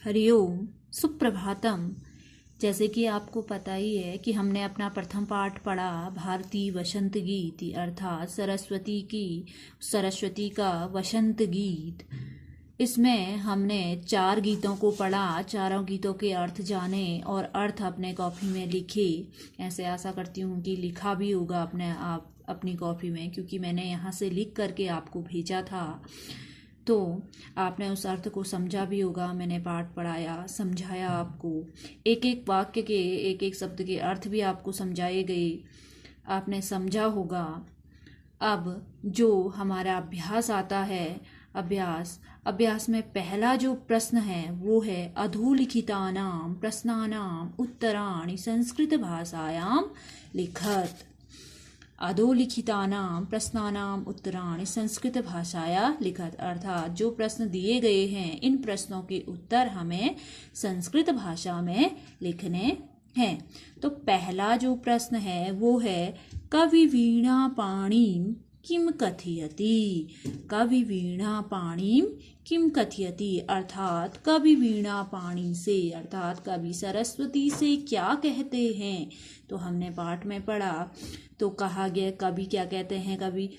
हरिओम, सुप्रभातम। जैसे कि आपको पता ही है कि हमने अपना प्रथम पाठ पढ़ा भारतीय वसंत गीत, अर्थात सरस्वती का वसंत गीत। इसमें हमने 4 गीतों को पढ़ा, चारों गीतों के अर्थ जाने और अर्थ अपने कॉपी में लिखे। ऐसे आशा करती हूँ कि लिखा भी होगा अपनी कॉपी में, क्योंकि मैंने यहाँ से लिख करके आपको भेजा था। तो आपने उस अर्थ को समझा भी होगा। मैंने पाठ पढ़ाया, समझाया आपको, एक एक वाक्य के एक एक शब्द के अर्थ भी आपको समझाए गए, आपने समझा होगा। अब जो हमारा अभ्यास आता है, अभ्यास में पहला जो प्रश्न है वो है अधोलिखितानां प्रश्नानां उत्तराणि संस्कृत भाषायां लिखत। अधोलिखितानां प्रश्नानां उत्तराणि संस्कृत भाषाया लिखत, अर्थात जो प्रश्न दिए गए हैं इन प्रश्नों के उत्तर हमें संस्कृत भाषा में लिखने हैं। तो पहला जो प्रश्न है वो है कवि वीणा पाणिं किम कथयति। कवि वीणा पाणिं किम कथयति, अर्थात कवि वीणा पाणी से, अर्थात कवि सरस्वती से क्या कहते हैं। तो हमने पाठ में पढ़ा, तो कहा गया कवि क्या कहते हैं कवि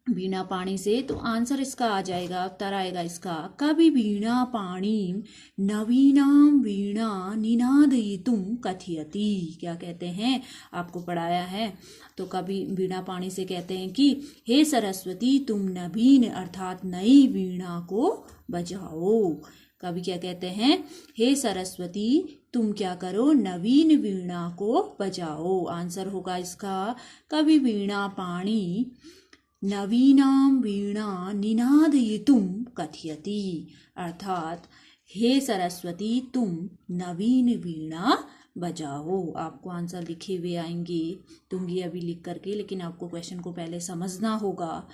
वीणा पाणी से। तो आंसर इसका आ जाएगा, उत्तर आएगा इसका कवि वीणा पाणिं नवीनां वीणा निनादयितुं कथयति। क्या कहते हैं, आपको पढ़ाया है। तो कवि वीणा पाणी से कहते हैं कि हे सरस्वती तुम नवीन अर्थात नई वीणा को बजाओ। कवि क्या कहते हैं, हे सरस्वती तुम क्या करो, नवीन वीणा को बजाओ। आंसर होगा इसका कवि वीणा पाणी नवीनां वीणा निनादयितुं कथयति, अर्थात हे सरस्वती तुम नवीन वीणा बजाओ। आपको आंसर लिखे हुए आएंगे, दूंगी अभी लिख करके, लेकिन आपको क्वेश्चन को पहले समझना होगा।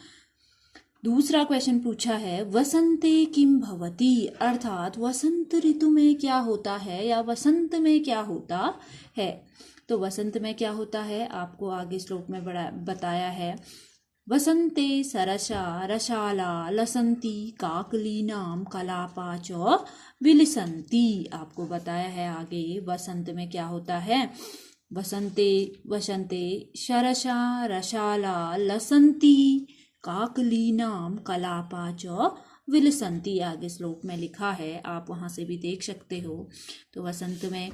दूसरा क्वेश्चन पूछा है वसंते किम भवति, अर्थात वसंत ऋतु में क्या होता है या वसंत में क्या होता है। तो वसंत में क्या होता है आपको आगे श्लोक में बताया है। वसंते सरसा रसाला लसंती काकलीनां कलापा च विलसन्ति। आपको बताया है आगे वसंत में क्या होता है। वसंते सरसा रसाला लसंती काकलीनां कलापा च विलसन्ति, आगे श्लोक में लिखा है, आप वहाँ से भी देख सकते हो। तो वसंत में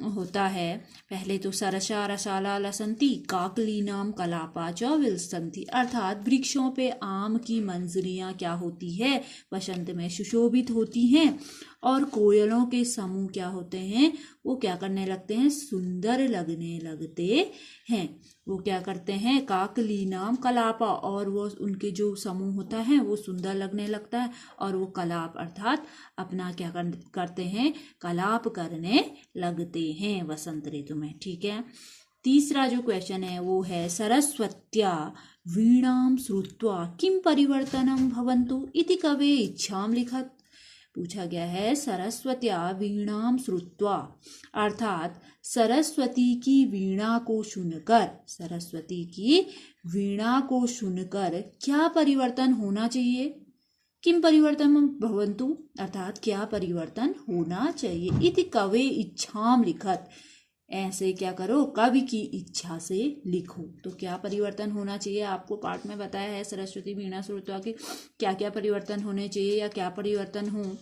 होता है पहले तो सरसा रसाला लसंती काकलीनां कलापा च विलसन्ति, अर्थात वृक्षों पे आम की मंजरियाँ क्या होती है वसंत में सुशोभित होती हैं, और कोयलों के समूह क्या होते हैं, वो क्या करने लगते हैं, सुंदर लगने लगते हैं। वो क्या करते हैं, काकलीनां कलापा, और वो उनके जो समूह होता है वो सुंदर लगने लगता है, और वो कलाप अर्थात अपना क्या करते हैं, कलाप करने लगते हैं वसंत ऋतु में। ठीक है। तीसरा जो क्वेश्चन है वो है सरस्वत्या वीणां श्रुत्वा किम परिवर्तनं भवन्तु इति कवे इच्छां लिखत। पूछा गया है सरस्वत्या वीणां श्रुत्वा, अर्थात सरस्वती की वीणा को सुनकर, सरस्वती की वीणा को सुनकर क्या परिवर्तन होना चाहिए। किम परिवर्तनं भवन्तु, अर्थात क्या परिवर्तन होना चाहिए। इति कवे इच्छां लिखत, ऐसे क्या करो, कवि की इच्छा से लिखो। तो क्या परिवर्तन होना चाहिए आपको पाठ में बताया है सरस्वती वीणा श्रुत्वा के क्या क्या परिवर्तन होने चाहिए या क्या परिवर्तन हो।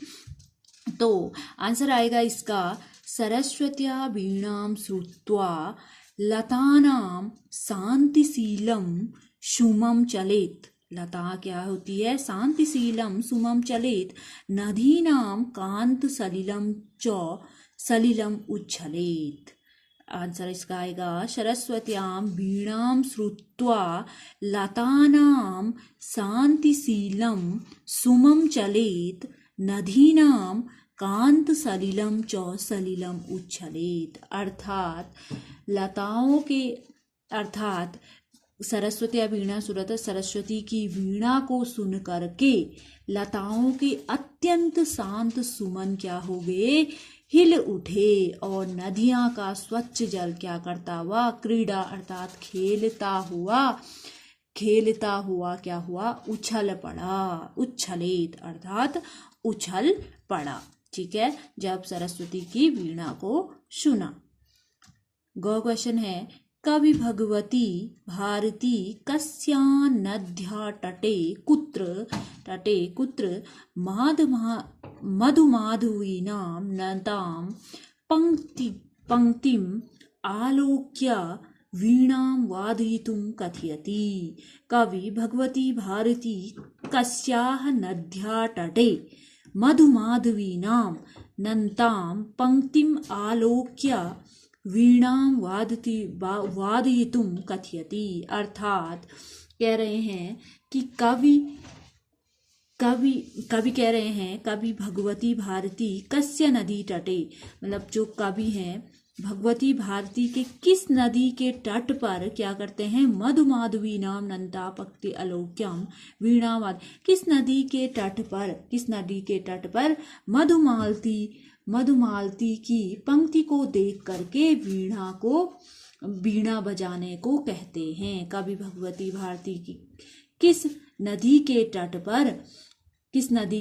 तो आंसर आएगा इसका सरस्वत्या वीणां श्रुत्वा लतानां शांतिशीलं सुमं चलेत। लता क्या होती है, शांतिशीलं सुमं चलेत, नदीनां कांत सलिलं च सलिलं उच्छलेत। आंसर इसका आएगा सरस्वत्यां वीणां श्रुत्वा लतानां शांतिशीलं सुमं चलेत, नदीनां कांत सलिलं च सलिलं उच्छलेत, अर्थात लताओं के, अर्थात सरस्वती वीणा सुरत, सरस्वती की वीणा को सुन करके लताओं के अत्यंत शांत सुमन क्या हो गए, हिल उठे, और नदियां का स्वच्छ जल क्या करता हुआ, क्रीड़ा अर्थात खेलता हुआ क्या हुआ, उछल पड़ा, उच्छलेत अर्थात उछल पड़ा। ठीक है, जब सरस्वती की वीणा को सुना। गौ क्वेश्चन है, कवि भगवती भारती कस्यां नद्या तटे कुत्र मधुमाधवीनां नतां पंक्तिम आलोक्य वीणां वादयितुं कथयति। कवि भगवती भारती कस्याः नद्या तटे मधुमाधवीनां नतां पंक्तिम आलोक्य वीणां वादयितुं कथयति। अर्थात कह रहे हैं कि कवि कह रहे हैं, कवि भगवती भारती कस्य नदी तटे, मतलब जो कवि हैं भगवती भारती के किस नदी के तट पर क्या करते हैं, मधुमाधवी नाम नंता पक्ति अलोक्यम वीणावाद, किस नदी के तट पर मधुमालती की पंक्ति को देख करके वीणा बजाने को कहते हैं। कवि भगवती भारती की किस नदी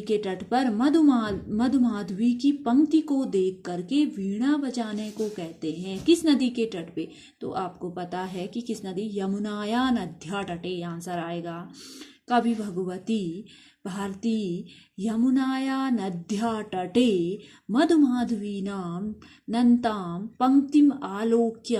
के तट पर मधुमाधवी की पंक्ति को देख करके वीणा बजाने को कहते हैं। किस नदी के तट पे, तो आपको पता है कि किस नदी, यमुनाया नद्या तटे आंसर आएगा। कवि भगवती भारती यमुनाया नद्या तटे मधुमाधवीनां नन्तां पंक्तिम आलोक्य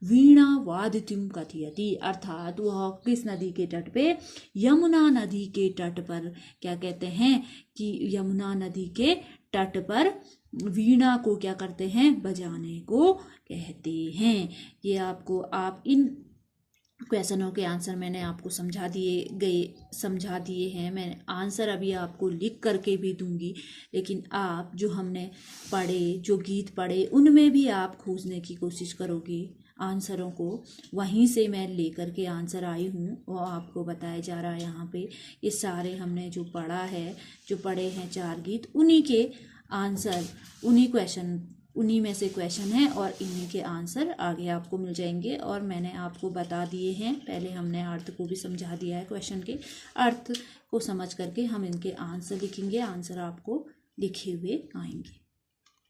वीणा वादितुं कथयति। अर्थात वह किस नदी के तट पे, यमुना नदी के तट पर क्या कहते हैं कि यमुना नदी के तट पर वीणा को क्या करते हैं, बजाने को कहते हैं। ये आप इन क्वेश्चनों के आंसर मैंने आपको समझा दिए हैं। मैं आंसर अभी आपको लिख करके भी दूंगी, लेकिन आप जो हमने पढ़े, जो गीत पढ़े, उनमें भी आप खोजने की कोशिश करोगी आंसरों को। वहीं से मैं लेकर के आंसर आई हूँ, वो आपको बताया जा रहा है यहाँ पे। ये सारे हमने जो पढ़े हैं 4 गीत, उन्हीं के आंसर, उन्हीं में से क्वेश्चन है और इन्हीं के आंसर आगे आपको मिल जाएंगे। और मैंने आपको बता दिए हैं, पहले हमने अर्थ को भी समझा दिया है। क्वेश्चन के अर्थ को समझ करके हम इनके आंसर लिखेंगे, आंसर आपको लिखे हुए आएंगे।